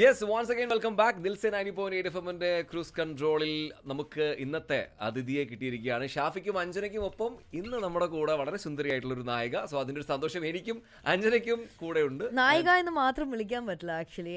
Yes once again welcome back. Dilse 90.8 FM cruise കൺട്രോളിൽ നമുക്ക് ഇന്നത്തെ അതിഥിയെ കിട്ടിയിരിക്കുകയാണ്. ഷാഫിക്കും അഞ്ജനയ്ക്കും ഒപ്പം ഇന്ന് നമ്മുടെ കൂടെ വളരെ സുന്ദരിയായിട്ടുള്ള ഒരു നായിക. സോ അതിന്റെ ഒരു സന്തോഷം എനിക്കും അഞ്ജനയ്ക്കും കൂടെ ഉണ്ട്. നായിക എന്ന് മാത്രം വിളിക്കാൻ പറ്റില്ല actually.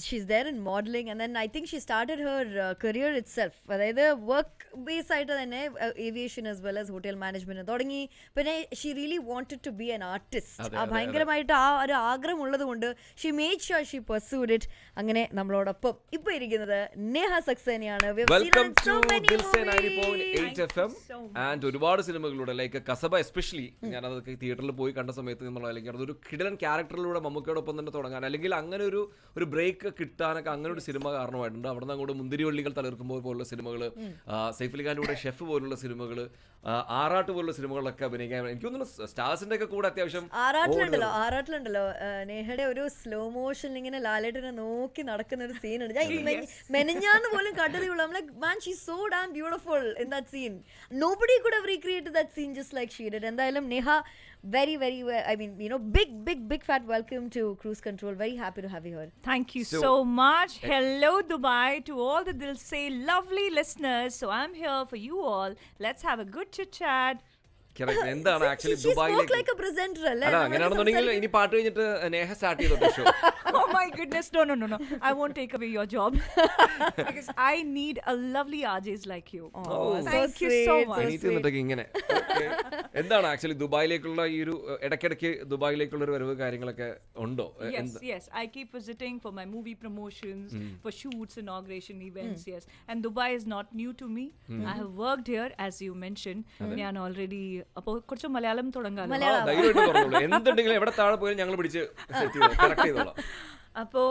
She's there in modeling and then I think she started her career itself. അതായത് വർക്ക് ബേസ് ആയിട്ട് തന്നെ aviation as well as hotel management തുടങ്ങി. പിന്നെ she really wanted to be an artist. ഭയങ്കരമായിട്ട് ആ ഒരു ആഗ്രഹം ഉള്ളത് കൊണ്ട് she made sure she pursued it. അങ്ങനെ നമ്മളോടൊപ്പം ഇപ്പൊ ഇരിക്കുന്നത് നേഹ സക്സേനയാണ്. Welcome to Dilse 90.8 FM. ആൻഡ് ഒരുപാട് സിനിമകളിലൂടെ ലൈക്ക് കസബ എസ്പെഷ്യലി ഞാൻ അതൊക്കെ തിയേറ്ററിൽ പോയി കണ്ട സമയത്ത് എന്നുള്ള അല്ലെങ്കിൽ അതൊരു കിടിലൻ ക്യാരക്ടറിലൂടെ മമ്മൂക്കയോടൊപ്പം തന്നെ തുടങ്ങാൻ അല്ലെങ്കിൽ അങ്ങനെ ഒരു ബ്രേക്ക് കിട്ടാനൊക്കെ അങ്ങനെ ഒരു സിനിമ കാരണമായിട്ടുണ്ട്. അവിടെ നിന്ന് അങ്ങോട്ട് മുന്തിരിവള്ളികൾ തളിർക്കുമ്പോൾ പോലുള്ള സിനിമകൾ, സൈഫ് അലി ഖാന്റെ ഷെഫ് പോലുള്ള സിനിമകൾ, ആറാട്ട് പോലുള്ള സിനിമകളൊക്കെ അഭിനയിക്കാൻ എനിക്ക് തോന്നുന്നു സ്റ്റാർസിന്റെ ഒക്കെ കൂടെ അത്യാവശ്യം. ആറാട്ടിലുണ്ടല്ലോ നേഹയുടെ ഒരു സ്ലോ മോഷൻ ഇങ്ങനെ ലാലേട്ടനെ നോക്കി നടക്കുന്ന ഒരു സീൻ ഉണ്ട്. ഞാൻ മെനഞ്ഞാന്ന് പോലും കണ്ടതേയുള്ളൂ. Man, she's so damn beautiful in that scene. Nobody could have recreated that scene just like she did. എന്തായാലും Neha very I mean, you know, big fat welcome to Cruise Control. Very happy to have you here. Thank you so much. Hello Dubai to all the Dilse lovely listeners. So I'm here for you all. Let's have a good chit chat. എന്താണ് actually ദുബായിലേക്ക് അങ്ങനെയാണെന്നുണ്ടെങ്കിൽ ഇനി പാട്ട് കഴിഞ്ഞിട്ട് Neha start ചെയ്തോ show. Oh my goodness, no, I won't take away your job because I need a lovely RJs like you. Thank you so much. ഇങ്ങനെ എന്താണ് actually ദുബായിലേക്കുള്ള ഈ ഒരു ഇടയ്ക്കിടയ്ക്ക് ദുബായിലേക്കുള്ള ഒരു വരവ് കാര്യങ്ങളൊക്കെ ഉണ്ടോ? Yes, I keep visiting for my movie promotions, for shoots, inauguration events. Yes, and Dubai is not new to me. I have worked here as you mentioned. ഞാൻ already അപ്പോൾ കുറച്ച് മലയാളം തുടങ്ങാം. എന്തുണ്ടെങ്കിലും എവിടെ താഴെ പോയാലും ഞങ്ങൾ പിടിച്ച് കറക്റ്റ് ചെയ്തോളാം. അപ്പോൾ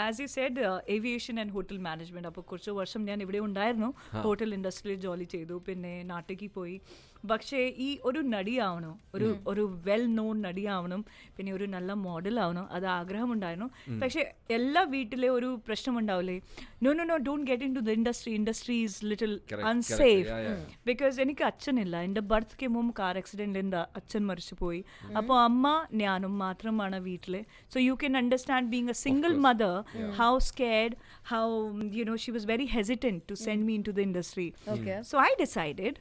as you said aviation and hotel management. അപ്പോൾ കുറച്ച് വർഷം ഞാൻ ഇവിടെ ഉണ്ടായിരുന്നു. ഹോട്ടൽ ഇൻഡസ്ട്രിയിൽ ജോലി ചെയ്തു, പിന്നെ നാട്ടിലേക്ക് പോയി. പക്ഷേ ഈ ഒരു നടിയാവണം, ഒരു വെൽ നോൺ നടിയാവണം, പിന്നെ ഒരു നല്ല മോഡൽ ആവണം, അത് ആഗ്രഹമുണ്ടായിരുന്നു. പക്ഷേ എല്ലാ വീട്ടിലെ ഒരു പ്രശ്നം ഉണ്ടാവില്ലേ, no don't get into the industry is little unsafe. Because എനിക്ക് അച്ഛനില്ല. എൻ്റെ ബർത്ത്ക്ക് മുമ്പ് കാർ ആക്സിഡൻറ്റിൽ എൻ്റെ അച്ഛൻ മരിച്ചു പോയി. അപ്പോൾ അമ്മ ഞാനും മാത്രമാണ് വീട്ടിൽ. So you can understand being A single mother, how scared, how she was very hesitant to send me into the industry. So I decided,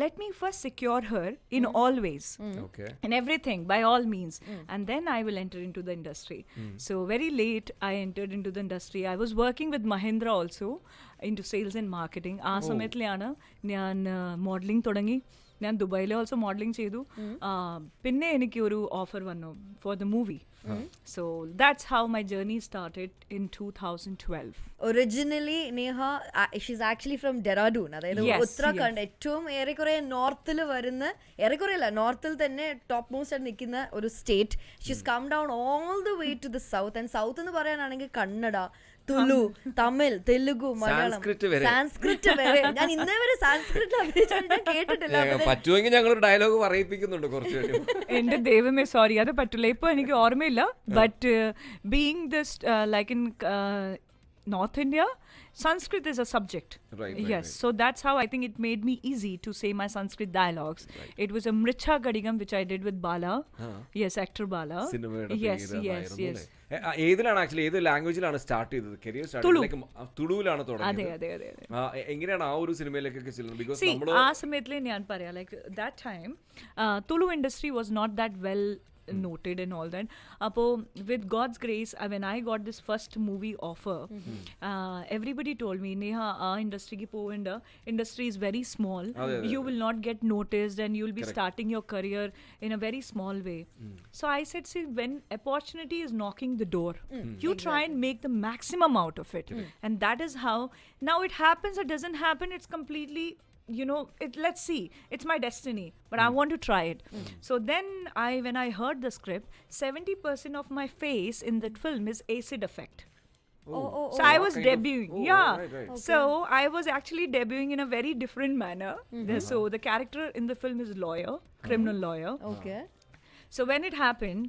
let me first secure her in all ways, in everything, by all means, and then I will enter into the industry. So very late I entered into the industry. I was working with Mahindra also into sales and marketing. ആ സമയത്തിലാണ് ഞാൻ modelling തുടങ്ങി. ഞാൻ ദുബായിൽ also modelling ചെയ്തു. പിന്നെ എനിക്ക് ഒരു offer വന്നു for the movie. So that's how my journey started in 2012. Originally Neha she's actually from Dehradun, അതായത് ഉത്തരാഖണ്ഡ്. ഏറ്റവും ഏറെക്കുറെ നോർത്തിൽ വരുന്ന, ഏറെക്കുറെയല്ല നോർത്തിൽ തന്നെ ടോപ്പ് മോസ്റ്റ് ആയിട്ട് നിൽക്കുന്ന ഒരു state. She's come down all the way to the south. And south എന്ന് പറയാനാണെങ്കിൽ കന്നഡ, തുളു, തമിഴ്, തെലുഗു, മലയാളം, സാൻസ്ക്രിറ്റ് വരെ. ഞാൻ ഇന്നേ വരെ സാൻസ്ക്രിറ്റ് അഭിനയിച്ചിട്ട് ഞാൻ കേട്ടിട്ടില്ല. പറ്റുമെങ്കിൽ ഞങ്ങൾ ഡയലോഗ് പറയിപ്പിക്കുന്നുണ്ട് കുറച്ച്. എന്റെ ദൈവമേ, സോറി, അത് പറ്റില്ല. ഇപ്പൊ എനിക്ക് ഓർമ്മയില്ല. But being this like in North India, Sanskrit is a subject. Right. So that's how I think it made me easy to say my Sanskrit dialogues. It was a Mricha Gadigam which I did with Bala. Yes, actor Bala. Yes. ഏതിലാണ് actually ഏത് ലാംഗ്വേജിലാണ് start ചെയ്തത് career? തുളുവിലാണ് തുടങ്ങിയത്. അതെ. എങ്ങനെയാണ് ആ ഒരു സിനിമയിലേക്കൊക്കെ ചെല്ലുന്നത്? Because ആ സമയത്തിൽ ഞാൻ പറയാം, like that time Tulu industry was not that well noted and all that. Apo with God's grace, when I got this first movie offer, everybody told me, Neha, our industry ki povenda industry is very small. You will not get noticed and you will be starting your career in a very small way. So I said, see, when opportunity is knocking the door, you try and make the maximum out of it. And that is how now it happens or doesn't happen. It's completely, let's see, it's my destiny, but I want to try it. So then when I heard the script, 70% of my face in that film is acid effect. So I was debuting. Right. Okay. So I was actually debuting in a very different manner. So the character in the film is lawyer, criminal lawyer. Okay. So when it happened,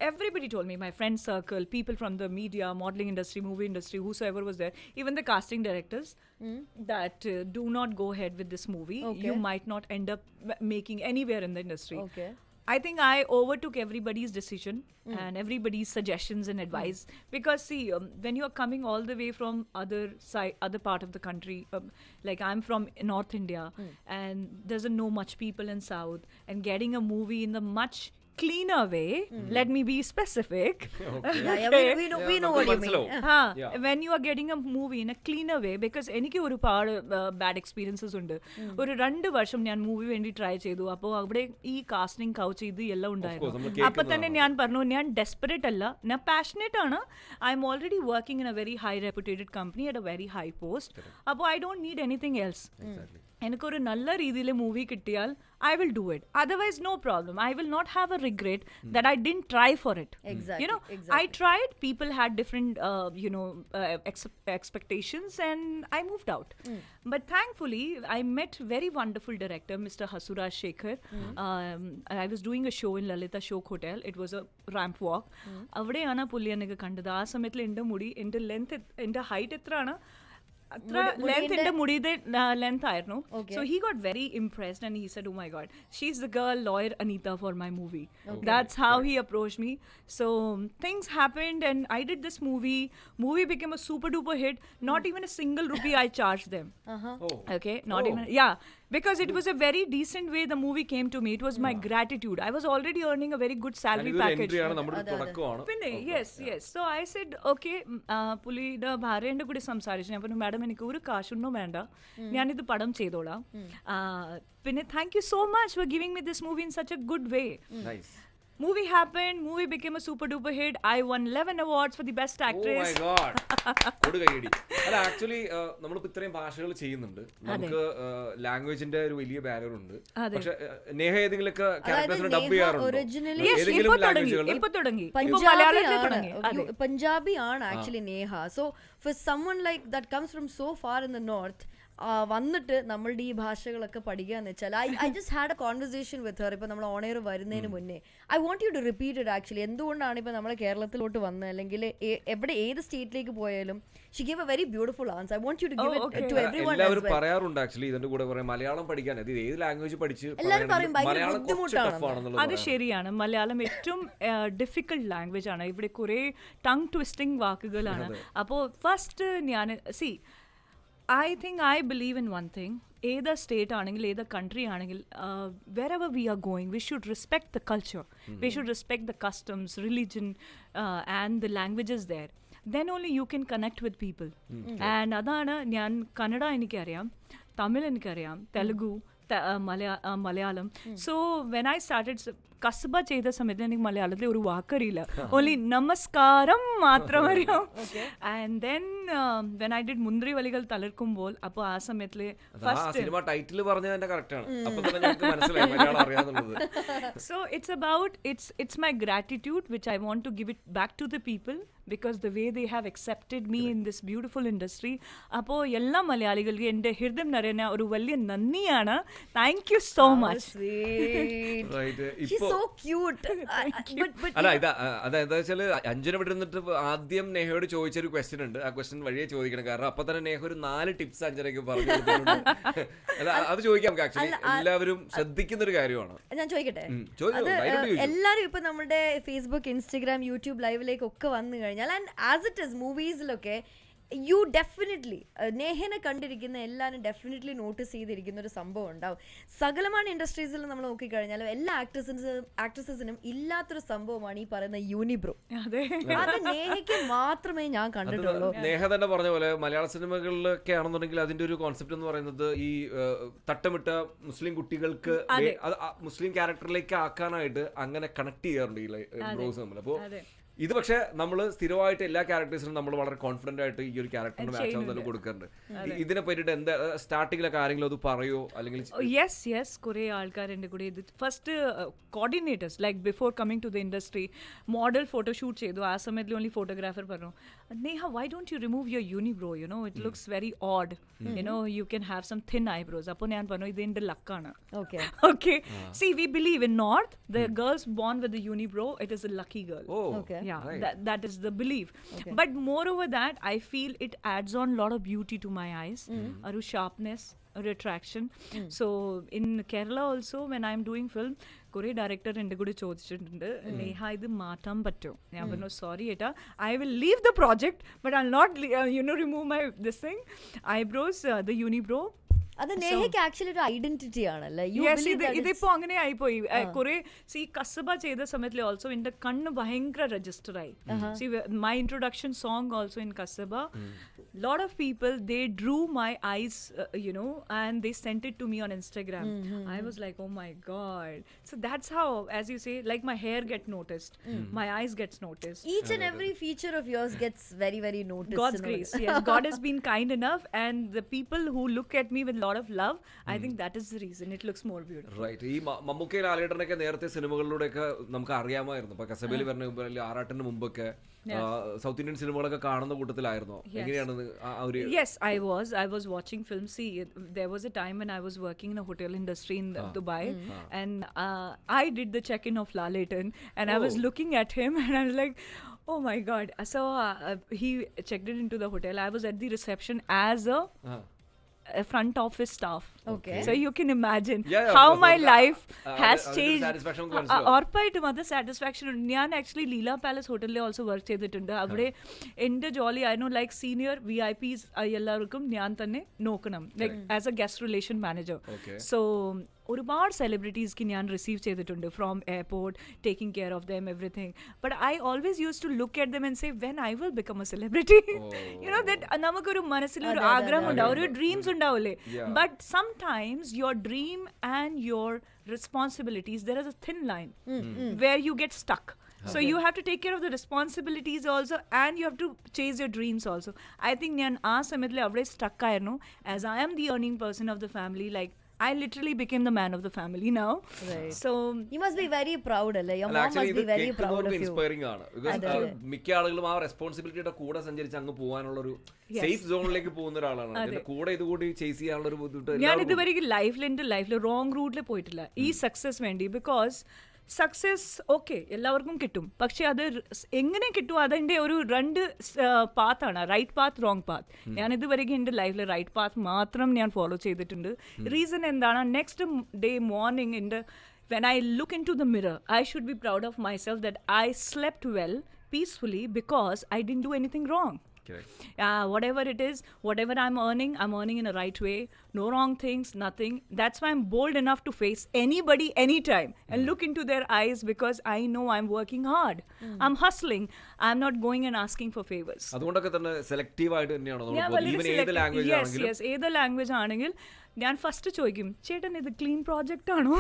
everybody told me, my friend circle, people from the media, modeling industry, movie industry, whosoever was there, even the casting directors, that do not go ahead with this movie. You might not end up making anywhere in the industry. I think I overtook everybody's decision and everybody's suggestions and advice because see, when you are coming all the way from other part of the country, like I'm from North India, and there's no much people in South, and getting a movie in the much cleaner way. Let me be specific. We know what you mean. When you are getting a movie in a cleaner way, because എനിക്ക് ഒരുപാട് bad experiences ഉണ്ട്. ഒരു 2 വർഷം ഞാൻ movie വേണ്ടി try ചെയ്തു. അപ്പോൾ അവിടെ ഈ കാസ്റ്റിംഗ് കൗച്ച് ഇത് എല്ലാം ഉണ്ടായിരുന്നു. അപ്പൊ തന്നെ ഞാൻ പറഞ്ഞു ഞാൻ ഡെസ്പെറേറ്റ് അല്ല, ഞാൻ പാഷനേറ്റ് ആണ്. I am already working in a very high reputed company at a very high post. അപ്പോൾ I don't need anything else. എനിക്കൊരു നല്ല രീതിയിൽ മൂവി കിട്ടിയാൽ I will do it. Otherwise, no problem. I will not have a regret that I didn't try for it. Exactly. You know, I tried. People had different, expectations, and I moved out. But thankfully, I met very wonderful director, Mr. Hasura Shekhar. I was doing a show in Lalita Shok Hotel. It was a ramp walk. അവിടെയാണ് പുള്ളി എന്നെ കണ്ടത്. ആ സമയത്തിൽ എൻ്റെ മുടി, എൻ്റെ length, എൻ്റെ ഹൈറ്റ് എത്രയാണ്, ലെങ്ത് മുടിയുടെ ലെങ്ത് ആയിരുന്നു. So he got very impressed and he said, oh my god, she's the girl lawyer Anita for my movie. That's how he approached me. So things happened and I did this movie became a super duper hit. Not even a single rupee I charged them. Okay, not even, yeah, because it was a very decent way the movie came to me. It was my gratitude. I was already earning a very good salary package. Yes. So I said, okay, പുള്ളിയുടെ ഭാര്യൻ്റെ കൂടി സംസാരിച്ചു. ഞാൻ പറഞ്ഞു, madam എനിക്ക് ഒരു കാശൊന്നും വേണ്ട, ഞാനിത് പടം ചെയ്തോളാം. പിന്നെ thank you so much for giving me this movie in such A good way. Movie happened, movie became a super duper hit. I won 11 awards for the best actress. Oh my god. കൊടുകൈയടി. അല്ല actually നമ്മളിപ്പോ ഇത്രയും ഭാഷകൾ ചെയ്യുന്നുണ്ട്, നമുക്ക് ലാംഗ്വേജിന്റെ ഒരു വലിയ barrier ഉണ്ട്. പക്ഷെ നേഹ ഏതെങ്കിലുമൊക്കെ ക്യാരക്ടേഴ്സിനെ ഡബ് ചെയ്യാറുണ്ടോ? ഏതെങ്കിലും ലാംഗ്വേജുകളിൽ? ഇപ്പൊ തുടങ്ങി. പഞ്ചാബി ആണ് actually Neha. So for someone like that comes from so far in the north, വന്നിട്ട് നമ്മളുടെ ഈ ഭാഷകളൊക്കെ പഠിക്കുക എന്ന് വെച്ചാൽ I just had a conversation with her. ഇപ്പൊ നമ്മൾ ഓൺ എയർ വരുന്നതിന് മുന്നേ I want you to repeat it. Actually എന്തുകൊണ്ടാണ് ഇപ്പൊ നമ്മളെ കേരളത്തിലോട്ട് വന്നത്, അല്ലെങ്കിൽ ഏത് സ്റ്റേറ്റിലേക്ക് പോയാലും she gave a very beautiful answer. I want you to give it to everyone. എല്ലാവരും പറയാറുണ്ട് ആക്ച്വലി ഇതിന്റെ കൂടെ പറയാം, മലയാളം പഠിക്കാൻ ഏത് ലാംഗ്വേജ് പഠിച്ച് എല്ലാവരും പറയും ഭയങ്കര ബുദ്ധിമുട്ടാണ്. അത് ശരിയാണ്. മലയാളം ഏറ്റവും ഡിഫിക്കൽട്ട് ലാംഗ്വേജ് ആണ്. ഇവിടെ കുറെ ടങ് ട്വിസ്റ്റിംഗ് വാക്കുകളാണ്. അപ്പോൾ ഫസ്റ്റ് ഞാൻ I think I believe in one thing. Either state aanengil, either country aanengil, wherever we are going, we should respect the culture. We should respect the customs, religion, and the languages there. Then only you can connect with people. And adana njan Kannada enikkariyam, Tamil enikkariyam, Telugu, Malayalam. So when I started Kasaba ചെയ്ത സമയത്ത് എനിക്ക് മലയാളത്തിൽ ഒരു വാക്കറിയില്ല. Only നമസ്കാരം മാത്രം അറിയാം. And then when I did മുന്തിരി വലികൾ തളിർക്കുമ്പോൾ, അപ്പോൾ ആ സമയത്തില് സിനിമ ടൈറ്റിൽ പറഞ്ഞത് കറക്റ്റ് ആണ്. അപ്പോൾ തന്നെ ഞങ്ങൾക്ക് മനസ്സിലായി Malayalam അറിയാന്നുള്ളത്. So it's about it's my gratitude which I want to give it back to the people because the way they have accepted me in this beautiful industry. അപ്പോൾ എല്ലാ മലയാളികൾക്കും എൻ്റെ ഹൃദയം നിറയുന്ന ഒരു വലിയ നന്ദിയാണ്. Thank you so much. So cute. അല്ല അതെന്താ വെച്ചാല് അഞ്ജന ഇവിടെ ഇരുന്നിട്ട് ആദ്യം നേഹയോട് ചോദിച്ചൊരു ക്വസ്റ്റ്യൻ ഉണ്ട്. ആ ക്വസ്റ്റ്യൻ വഴിയെ ചോദിക്കണം, കാരണം അപ്പൊ തന്നെ നേഹ ഒരു 4 ടിപ്സ് അഞ്ജനയ്ക്ക് പറഞ്ഞു കൊടുത്തിട്ടുണ്ട്. അത് ചോദിക്കാം. ആക്ച്വലി എല്ലാവരും ശ്രദ്ധിക്കുന്ന ഒരു കാര്യമാണ്. ഞാൻ ചോദിക്കട്ടെ, എല്ലാരും ഇപ്പൊ നമ്മുടെ ഫേസ്ബുക്ക്, ഇൻസ്റ്റഗ്രാം, യൂട്യൂബ് ലൈവിലേക്ക് ഒക്കെ വന്നു കഴിഞ്ഞാൽ, ആൻഡ് ആസ് ഇറ്റ് ഇസ് മൂവീസിലൊക്കെ യു ഡെഫിനറ്റ്ലി നേഹനെ കണ്ടിരിക്കുന്ന എല്ലാവരും ഡെഫിനറ്റ്ലി നോട്ടീസ് ചെയ്തിരിക്കുന്ന ഒരു സംഭവം ഉണ്ടാവും. സകലമായ ഇൻഡസ്ട്രീസിൽ നമ്മൾ നോക്കിക്കഴിഞ്ഞാലും എല്ലാ ആക്ട്രസസിനും ഇല്ലാത്തൊരു സംഭവമാണ് ഈ പറയുന്ന യൂണിബ്രോ. അത് നേഹയ്ക്ക് മാത്രമേ ഞാൻ കണ്ടിട്ടുള്ളൂ. നേഹ തന്നെ പറഞ്ഞ പോലെ മലയാള സിനിമകളിലൊക്കെ ആണെന്നുണ്ടെങ്കിൽ അതിന്റെ ഒരു കോൺസെപ്റ്റ് എന്ന് പറയുന്നത് ഈ തട്ടമിട്ട മുസ്ലിം കുട്ടികൾക്ക് മുസ്ലിം ക്യാരക്ടറിലേക്ക് ആക്കാനായിട്ട് അങ്ങനെ കണക്ട് ചെയ്യാറുണ്ട് ഈ ബ്രോസ് തമ്മിൽ. അപ്പോൾ ഇത് പക്ഷെ നമ്മൾ സ്ഥിരമായിട്ട് എല്ലാ ക്യാരക്ടേഴ്സിനും നമ്മൾ വളരെ കോൺഫിഡന്റ് ആയിട്ട് ഈ ഒരു ക്യാരക്ടറിന് മാച്ച് ആവുന്ന കൊടുക്കാറുണ്ട്. ഇതിനെ പറ്റിയിട്ട് എന്താ സ്റ്റാർട്ടിങ്ങിലൊക്കെ ആരെങ്കിലും അത് പറയോ അല്ലെങ്കിൽ? യെസ് കുറെ ആൾക്കാരുടെ കൂടെ ഇത് first coordinators like before coming to the industry model photoshoot ചെയ്തു. ആ സമയത്തിൽ ഓൺലി ഫോട്ടോഗ്രാഫർ പറഞ്ഞു, Neha why don't you remove your unibrow, you know it looks very odd, you know you can have some thin eyebrows. അപ്പോൾ ഞാൻ പറഞ്ഞു ഇത് എൻ്റെ ലക്കാണ്. Okay see we believe in north the girls born with the unibrow it is a lucky girl. Yeah, right. that is the belief. But moreover that I feel it adds on a lot of beauty to my eyes, sharpness, attraction. So in Kerala also when I am doing film, കുറെ director എൻ്റെ കൂടെ ചോദിച്ചിട്ടുണ്ട്, നേഹ ഇത് മാറ്റാൻ പറ്റുമോ? ഞാൻ പറഞ്ഞു sorry ഏട്ടാ, I will leave the project but I not remove my this thing eyebrows the unibrow. അത് നേഹയ്ക്ക് ആക്ച്വലി ഒരു ഐഡന്റിറ്റി ആണല്ലേ. ഇതിപ്പോ അങ്ങനെ ആയിപ്പോയി. കുറെ കസബ ചെയ്ത സമയത്തിൽ ഓൾസോ എന്റെ കണ്ണ് ഭയങ്കര രജിസ്റ്റർ ആയി. My introduction song also in Kasaba, lot of people they drew my eyes and they sent it to me on Instagram. I was like, oh my god. So that's how, as you say, like my hair get noticed, my eyes gets noticed, each and every feature of yours gets very very noticed. God's grace. Yes, God has been kind enough, and the people who look at me with lot of love, I think that is the reason it looks more beautiful. Right. ഈ മമ്മൂക്കയും ലാലേട്ടനൊക്കെ നേരത്തെ സിനിമകളിലൂടെയൊക്കെ നമുക്ക് അറിയാമായിരുന്നു. ഇപ്പൊ കസബയിൽ പറഞ്ഞ മുമ്പ് അല്ലെങ്കിൽ ആറാട്ടിന് മുമ്പൊക്കെ south Indian സിനിമകളൊക്കെ കാണുന്ന കൂട്ടത്തിലായിരുന്നോ? എങ്ങനെയാണ്? Yes, I was watching films. See, there was a time when I was working in a hotel industry in Dubai, and I did the check-in of Laletan, and I was looking at him and I was like, oh my god. So he checked in into the hotel. I was at the reception as a front office staff. Okay. So you can imagine how my life has changed. ഉറപ്പായിട്ടും അത് satisfaction ഉണ്ട്. ഞാൻ actually Leela Palace ഹോട്ടലിൽ also work ചെയ്തിട്ടുണ്ട്. അവിടെ എൻ്റെ ജോലി I know like senior VIP എല്ലാവർക്കും ഞാൻ തന്നെ നോക്കണം, like as a guest relation manager. So ഒരുപാട് സെലിബ്രിറ്റീസ്ക്ക് ഞാൻ റിസീവ് ചെയ്തിട്ടുണ്ട് from airport, taking care of them everything. But I always use to look at them and say when I will become a celebrity. That നമുക്കൊരു മനസ്സിലൊരു ആഗ്രഹം ഉണ്ടാവും, ഒരു dreams ഉണ്ടാവില്ലേ. But sometimes your dream and your responsibilities, there is a thin line where you get stuck. So you have to take care of the responsibilities also, and you have to chase your dreams also. I think njan aa samayatile avade stuck aayirnu, as I am the earning person of the family. Like I literally became the man of the family now. Right. So you must be very proud, alle. Your mom must be very proud of you. Inspiring ആണ്. Because മിക്ക ആളുകളും ആ റെസ്പോൺസിബിലിറ്റിയുടെ കൂടെ സഞ്ചരിച്ച് അങ്ങ് പോകാനുള്ള ഒരു safe സോണിലേക്ക് പോകുന്ന ഒരാളാണ്. അതിന്റെ കൂടെ ഇതുകൂടി ചേസ് ചെയ്യാനുള്ള ഒരു ബുദ്ധിമുട്ട് ഞാൻ ഇതുവരെ എൻ്റെ ലൈഫിൽ റോങ് റൂട്ടിൽ പോയിട്ടില്ല ഈ സക്സസ് വേണ്ടി. ബിക്കോസ് സക്സസ് ഓക്കെ എല്ലാവർക്കും കിട്ടും, പക്ഷെ അത് എങ്ങനെ കിട്ടും അതിൻ്റെ ഒരു രണ്ട് പാത്താണ്, റൈറ്റ് പാത്ത്, റോങ് പാത്ത്. ഞാൻ ഇതുവരെയും എൻ്റെ ലൈഫിൽ റൈറ്റ് പാത്ത് മാത്രം ഞാൻ ഫോളോ ചെയ്തിട്ടുണ്ട്. റീസൺ എന്താണ്? Next day morning when I look into the mirror, I should be proud of myself that I slept well, peacefully, because I didn't do anything wrong. Whatever it is, whatever I'm earning in a right way, no wrong things, nothing. That's why I'm bold enough to face anybody anytime and look into their eyes, because I know I'm working hard. I'm hustling. I'm not going and asking for favors. അതുകൊണ്ടൊക്കെ തന്നെ selective ആയിട്ട് തന്നെയാണ് even ഏത് language ആണെങ്കിലും. Yes, ഏത് language ആണെങ്കിൽ ഞാൻ first ചോദിക്കും, ചേട്ടൻ ഇത് ക്ലീൻ പ്രോജക്റ്റ് ആണോ?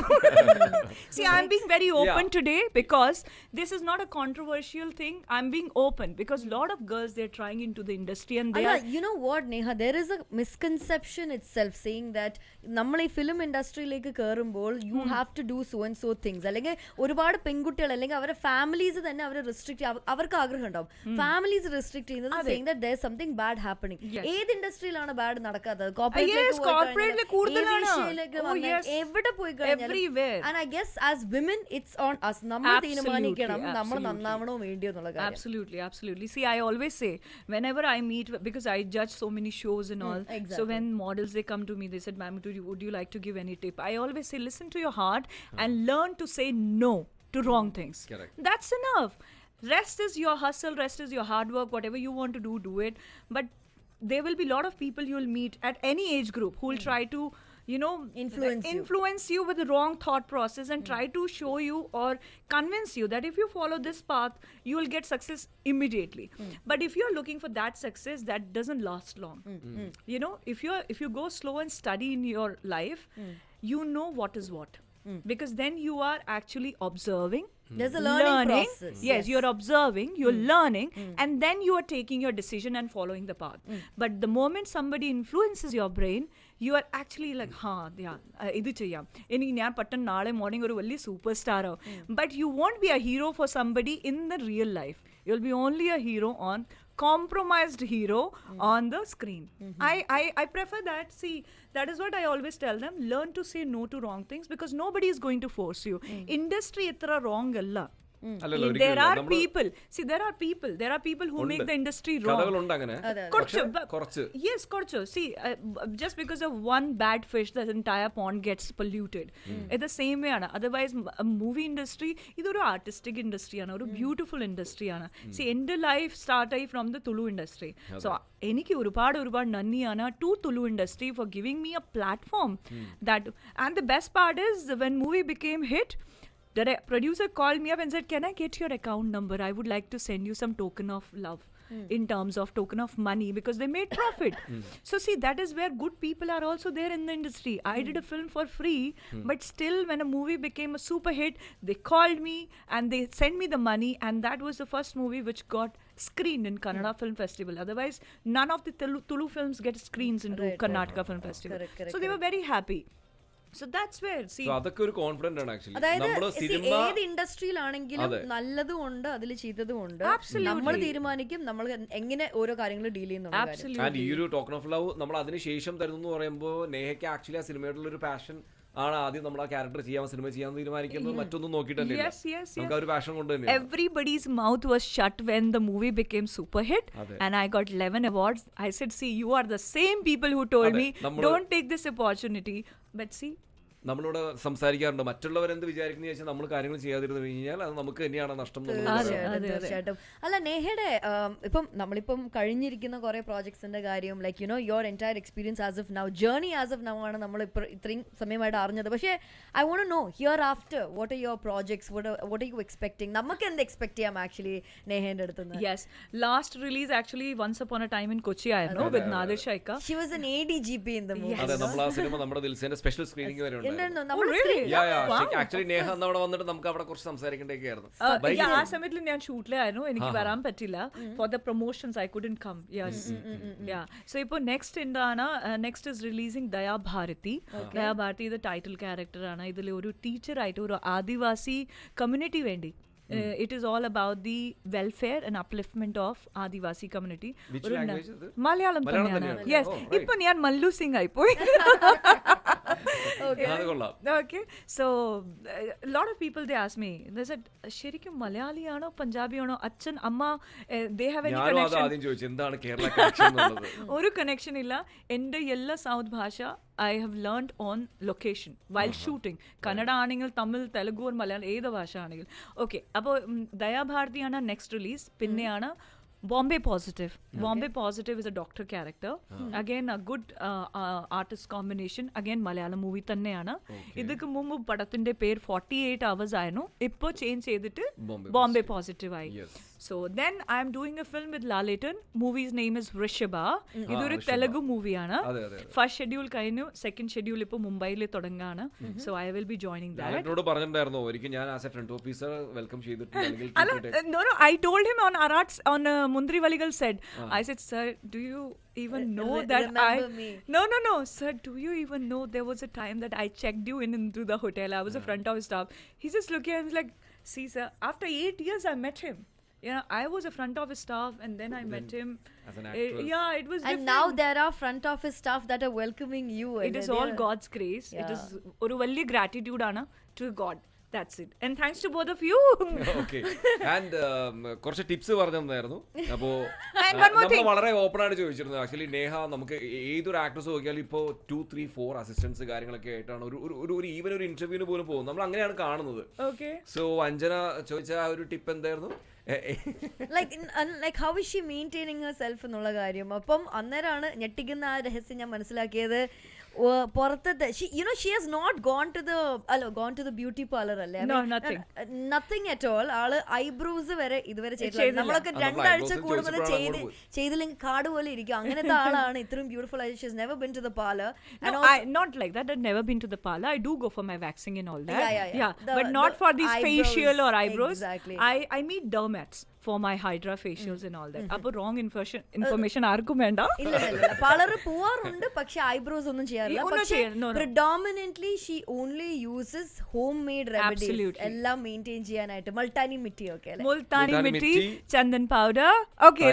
See, I'm being very open today because this is not a controversial thing. I'm being open because lot of girls, they're trying into the industry and they are... You know what, Neha, there is a misconception itself saying that നമ്മൾ ഈ film ഇൻഡസ്ട്രിയിലേക്ക് കയറുമ്പോൾ you have to do so and so things. അല്ലെങ്കിൽ ഒരുപാട് പെൺകുട്ടികൾ അല്ലെങ്കിൽ അവരുടെ families തന്നെ അവർ restrict, അവർക്ക് ആഗ്രഹം ഉണ്ടാവും, ഫാമിലീസ് റെസ്ട്രിക്ട് ചെയ്യുന്നത്, saying that there's something bad happening. ഏത് ഇൻഡസ്ട്രിയിലാണ് ബാഡ് നടക്കാത്തത്? കോർപ്പറേറ്റ് എവിടെ പോയി കഴിഞ്ഞാലും. And I guess as women it's on us. നമ്മൾ തീരുമാനിക്കണം നമ്മൾ നന്നാവണോ വേണ്ടിയോ എന്നുള്ള കാര്യം. Absolutely. See, I always say whenever I meet, because I judge so many shows and all, exactly. So when models, they come to me, they said, ma'am, would you like to give any tip? I always say, listen to your heart and learn to say no to wrong things. Correct. That's enough. Rest is your hustle, rest is your hard work. Whatever you want to do it. But there will be a lot of people you will meet at any age group who will try to influence you with the wrong thought process and try to show you or convince you that if you follow this path you will get success immediately. But if you are looking for that success, that doesn't last long. If you go slow and study in your life, you know what is what. Because then you are actually observing. There's a learning process. Yes, you're observing, you're learning, and then you are taking your decision and following the path. But the moment somebody influences your brain, you are actually like, idu cheyyam, enik njan pattan naale morning oru valli superstar av. But you won't be a hero for somebody in the real life. You'll be only a hero on compromised hero on the screen. I prefer that. See, that is what I always tell them, learn to say no to wrong things, because nobody is going to force you. Industry itra wrong alla. അല്ലല്ലോ there are people who make the industry wrong. കഥകളുണ്ട് അങ്ങനെ കുറച്ച് yes കുറച്ച് see just because of one bad fish the entire pond gets polluted. It's the same way ആണ്. Otherwise movie industry ഇതൊരു artistic industry ആണ്, ഒരു beautiful industry ആണ്. See എൻ്റെ life start ആയി from the Tulu industry. So എനിക്ക് ഒരുപാട് നന്ദിയാണ് to Tulu industry for giving me a platform. That and the best part is when movie became hit, the producer called me up and said, can I get your account number? I would like to send you some token of love in terms of token of money because they made profit. So see, that is where good people are also there in the industry. I did a film for free, but still when a movie became a super hit, they called me and they sent me the money, and that was the first movie which got screened in Kannada Film Festival. Otherwise none of the Tulu films get screens into Karnataka Film Festival. So they were very happy. So that's where see അതൊക്കെ ഒരു confident ആണ് actually. അതായത് നമ്മള് cinema ഏത് ഇൻഡസ്ട്രിയിലാണെങ്കിലും നല്ലതും ഉണ്ട് അതിൽ ചെയ്തതും ഉണ്ട്. നമ്മൾ തീരുമാനിക്കും നമ്മൾ എങ്ങനെ ഓരോ കാര്യങ്ങൾ ഡീൽ ചെയ്യുന്നു. ആൻഡ് ഈ ഒരു ടോക്കൺ ഓഫ് ലവ് നമ്മൾ അതിനുശേഷം തരുന്നു എന്ന് പറയുമ്പോൾ നേഹയ്ക്ക് ആക്ച്വലി ആ സിനിമയോടുള്ള ഒരു പാഷൻ ആണ് ആദ്യം നമ്മൾ ആ ക്യാരക്ടർ ചെയ്യാൻ സിനിമ ചെയ്യാൻ തീരുമാനിക്കുന്നത്. മറ്റൊന്നും നോക്കിയിട്ട് തന്നെ നമുക്ക് ആ ഒരു പാഷൻ കൊണ്ട് തന്നെ. Everybody's mouth was shut when the movie became super hit and I got 11 awards. I said, see, you are the same people who told me don't take this opportunity, but see നമ്മളോട് സംസാരിക്കാറുണ്ട് മറ്റുള്ളവരെന്ത് വിചാരിക്കുന്ന ചോദിച്ചാൽ നമ്മൾ കാര്യങ്ങൾ ചെയ്യാതിരുന്നു കഴിഞ്ഞാൽ അത് നമുക്ക് തന്നെയാണ് നഷ്ടം. തീർച്ചയായിട്ടും. അല്ല നേഹയുടെ ഇപ്പം നമ്മളിപ്പം കഴിഞ്ഞിരിക്കുന്ന കുറെ പ്രോജക്ട്സിന്റെ കാര്യം like you know your entire experience as of now journey as of now ആണ് നമ്മൾ ഇത്രയും സമയമായിട്ട് അറിഞ്ഞത്. പക്ഷേ I want to know hereafter what are your projects, what are you expecting? നമുക്ക് എന്ത് എക്സ്പെക്ട് ചെയ്യാം ആക്ച്വലി നേഹയുടെ അടുത്ത്? Yes, last release actually once upon a time in Kochi ആയിരുന്നു വിത്ത് നാദിർ ഷൈക്ക. She was an ADGP in the movie. അതെ, നമ്മൾ ആ സിനിമ നമ്മുടെ ദിൽസേന്റെ സ്പെഷ്യൽ സ്ക്രീനിംഗ് വരെ ഉണ്ട്. ആക്ച്വലി നേഹ അവിടെ വന്നിട്ട് നമുക്ക് അവിടെ കുറച്ച് സംസാരിക്കേണ്ടതൊക്കെയായിരുന്നു. ആ സമയത്തിൽ ഞാൻ ഷൂട്ടിലായിരുന്നു, എനിക്ക് വരാൻ പറ്റില്ല. For the promotions I couldn't come. So ഇപ്പോൾ നെക്സ്റ്റ് എന്താണ്, next is releasing Dayabharati. Dayabharati ഇത് ടൈറ്റിൽ ക്യാരക്ടർ ആണ്. ഇതിൽ ഒരു ടീച്ചറായിട്ട് ഒരു ആദിവാസി കമ്മ്യൂണിറ്റി വേണ്ടി it is all about the welfare and upliftment of Adivasi community. Malayalam thaneyana. Yes, ipo njan Mallu Singh ai poi. Okay, so a lot of people they ask me, they said ശരിക്കും മലയാളി ആണോ പഞ്ചാബി ആണോ അച്ഛൻ അമ്മ they have any connection? ഒരു connection ഇല്ല. എൻ്റെ എല്ലാ south ഭാഷ I have learned on location while shooting. Kannada ആണെങ്കിൽ തമിഴ് തെലുഗു മലയാളം ഏത് ഭാഷ ആണെങ്കിലും. ഓക്കെ, അപ്പോൾ ദയാഭാരതിയാണ് നെക്സ്റ്റ് റിലീസ്. പിന്നെയാണ് Bombay Positive. Bombay Positive is a doctor character. Again a good artist combination. Again Malayalam movie തന്നെയാണ്. ഇതിക്ക് മുമ്പ് പടത്തിന്റെ പേര് 48 hours ആയിരുന്നു. ഇപ്പോൾ ചേഞ്ച് ചെയ്തിട്ട് Bombay Positive ആയി. So then I am doing a film with Laletan. Movie's name is Rishabha. ഇതൊരു തെലുഗു മൂവിയാണ്. ഫസ്റ്റ് ഷെഡ്യൂൾ കഴിഞ്ഞു, സെക്കൻഡ് ഷെഡ്യൂൾ ഇപ്പോൾ മുംബൈയിൽ തുടങ്ങാണ്. So I will be joining that. എന്നോട് പറഞ്ഞിട്ടുണ്ടായിരുന്നു ഒരിക്കൽ ഞാൻ as a friend officer welcome ചെയ്തിട്ടുണ്ടെങ്കിൽ. No, I told him on Arats on Mundri Valigal said, I said, sir, do you even know that me. No, sir, do you even know there was a time that I checked you into the hotel? I was a front office staff. He just looked at him like, see sir, after 8 years I met him. Yeah, I was a front office staff and then I met him as an actress. Yeah, it was and different. now there are front office staff that are welcoming you. It is all God's grace. It is oru valli gratitude ana to God. That's it. And thanks to both of you. Okay. And കുറച്ച് tips പറഞ്ഞു തന്നായിരുന്നു. അപ്പോൾ നമ്മൾ വളരെ open ആയിട്ട് ചോദിച്ചിരുന്നു. Actually Neha നമുക്ക് ഏതൊരു ആക്ട്രസ് നോക്കിയാൽ ഇപ്പോൾ 2, 3, 4 അസിസ്റ്റൻസ് കാര്യങ്ങളൊക്കെ ആയിട്ടാണ് ഒരു ഈവൻ ഒരു ഇന്റർവ്യൂവിന് പോലും പോകുന്നത്. നമ്മൾ അങ്ങനെയാണ് കാണുന്നത്. സോ അഞ്ജന ചോദിച്ച ആ ഒരു ടിപ്പ് എന്തായിരുന്നു? like how is she maintaining herself എന്നുള്ള കാര്യം. അപ്പം അന്നേരമാണ് ഞെട്ടിക്കുന്ന ആ രഹസ്യം ഞാൻ മനസ്സിലാക്കിയത്. പുറത്തത്തെ she has not gone to the beauty parlor അല്ലേ? No, nothing at all. ആള് ഐബ്രോസ് വരെ ഇതുവരെ ചെയ്തില്ല. നമ്മളൊക്കെ 2 ആഴ്ച കൂടുമ്പോൾ ചെയ്തില്ലെങ്കിൽ കാട് പോലെ ഇരിക്കും. അങ്ങനത്തെ ആളാണ് ഇത്രയും ബ്യൂട്ടിഫുൾ ആയിട്ട്. She has never been to the parlor. Not like that. I've never been to the parlor. I do go for my waxing and all that. Yeah. But not for these facial or eyebrows. Exactly. I meet dermats for my hydra facials and all that. അപ്പോൾ wrong information ആർക്കും വേണ്ട. ഇല്ല parlour പോവാറുണ്ട്, പക്ഷെ eyebrows ഒന്നും ചെയ്യാറില്ല. Predominantly she only uses homemade remedies എല്ലാം maintain ചെയ്യാനായിട്ട്. മുൾട്ടാനി മിട്ടി ഒക്കെ അല്ലേ? Multani mitti, Chandan powder, okay,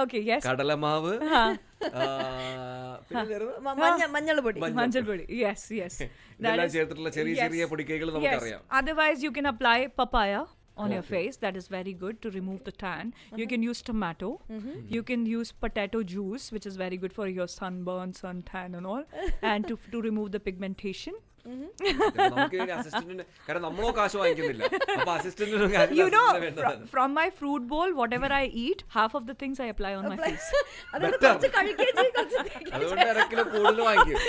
okay, yes, കടലമാവ്, മഞ്ഞൾപ്പൊടി, യെസ്, ഇതെല്ലാം ചേർത്തിട്ടുള്ള ചെറിയ ചെറിയ പൊടിക്കൈകൾ നമുക്കറിയാം. Otherwise you can apply papaya. on your face. That is very good to remove the tan. You can use tomato. You can use potato juice, which is very good for your sunburn, suntan and all, and to remove the pigmentation. നമുക്ക് അസിസ്റ്റന്റിന് കാരണം നമ്മളോ കാശ് വാങ്ങിക്കുന്നില്ല അപ്പൊ അസിസ്റ്റന്റിനും You know, from my fruit bowl, whatever I eat, half of the things I apply on my face. അതുകൊണ്ട് ഇടയ്ക്കിലും കൂടുതൽ വാങ്ങിക്കും.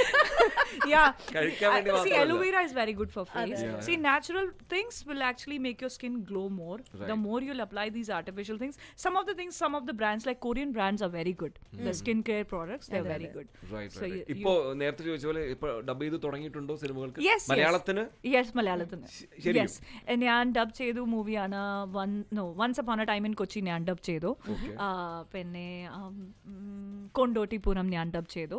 Yeah. കഴിക്കാൻ വേണ്ടി See, മാത്രമല്ല. aloe vera is very good for face. Yeah. See, natural things will actually make your skin glow more. The more you'll apply these artificial things. Some of the brands, like Korean brands, are very good. The skincare products, they're very good. Right, So right. ഇപ്പോ നേരത്തെ ചോദിച്ച പോലെ ഇപ്പൊ dub ചെയ്ത് തുടങ്ങിയിട്ടുണ്ടോ സിനിമകൾക്ക്? Yes, മലയാളത്തിന്? Yes, മലയാളത്തിന്. Yes. ഞാൻ ഡബ് ചെയ്തു മൂവിയാണ് once upon a time in Kochi ഞാൻ ഡബ് ചെയ്തു. പിന്നെ കൊണ്ടോട്ടിപുരം ഞാൻ ഡബ് ചെയ്തു.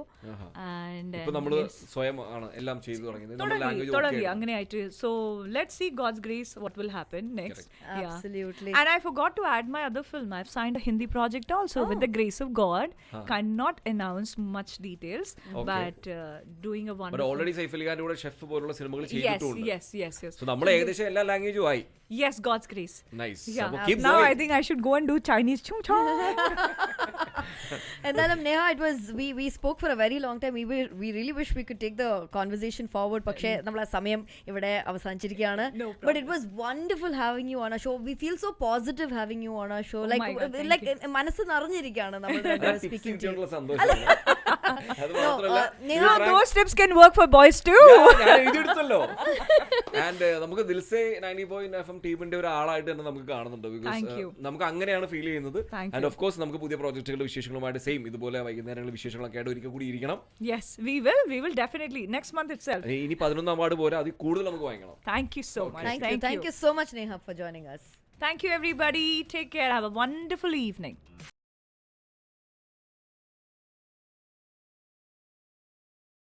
ഇപ്പൊ നമ്മള് സ്വയം ആണ് എല്ലാം ചെയ്തു തുടങ്ങിയത്. തുടങ്ങി അങ്ങനെയായിട്ട്. So let's see God's grace what will happen next. Absolutely. And I forgot to add my other film. I've signed a Hindi project also with the grace of God. Cannot announce much details, but doing a wonderful. But already Saif Ali ഖാന്റെ കൂടെ chef പോലുള്ള സിനിമകൾ ചെയ്തിട്ടുണ്ട്. Yes. So നമ്മൾ ഏകദേശം എല്ലാ ലാംഗ്വേജും ആയി. Yes, God's grace. Nice. Yeah. So keep Now going. I think I should go and do Chinese chung chong. And then Neha, it was we spoke for a very long time. We really wish we could take the conversation forward. പക്ഷേ നമ്മളെ സമയം ഇവിടെ അവസാനിച്ചിരിക്കുകയാണ്. No problem. But it was wonderful having you on our show. We feel so positive having you on our show. my God, thank മനസ്സ് നിറഞ്ഞിരിക്കുകയാണ് നമ്മൾ അത് speaking tips കിട്ടിയുള്ള സന്തോഷം. അത് മാത്രമല്ല Neha, No, those tips can work for boys too. ഞാൻ എഴുതിയെടുത്തല്ലോ. And നമുക്ക് Dil Se 90.9 FM ടീമിന്റെ ഒരു ആളായിട്ട് തന്നെ നമുക്ക് കാണുന്നുണ്ട്. Thank you. നമുക്ക് അങ്ങനെയാണ് ഫീൽ ചെയ്യുന്നത്. Thank ആൻഡ് ഓഫ് കോഴ്സ് നമുക്ക് പുതിയ പ്രോജക്റ്റുകളുടെ വിശേഷങ്ങളുമായിട്ട് സെയിം ഇതുപോലെ വൈകുന്നേരങ്ങളിൽ വിശേഷങ്ങളൊക്കെ ആയിട്ട് ഒരിക്കൽ കൂടി ഇരിക്കണം. Yes, we will definitely next month itself. ഇനി 11 അവാർഡ് പോരാ, അതിൽ കൂടുതൽ നമുക്ക് വാങ്ങിക്കണം. Thank you so much. Thank you so much, Neha, for joining us. Thank you, everybody. Take care. Have a wonderful evening.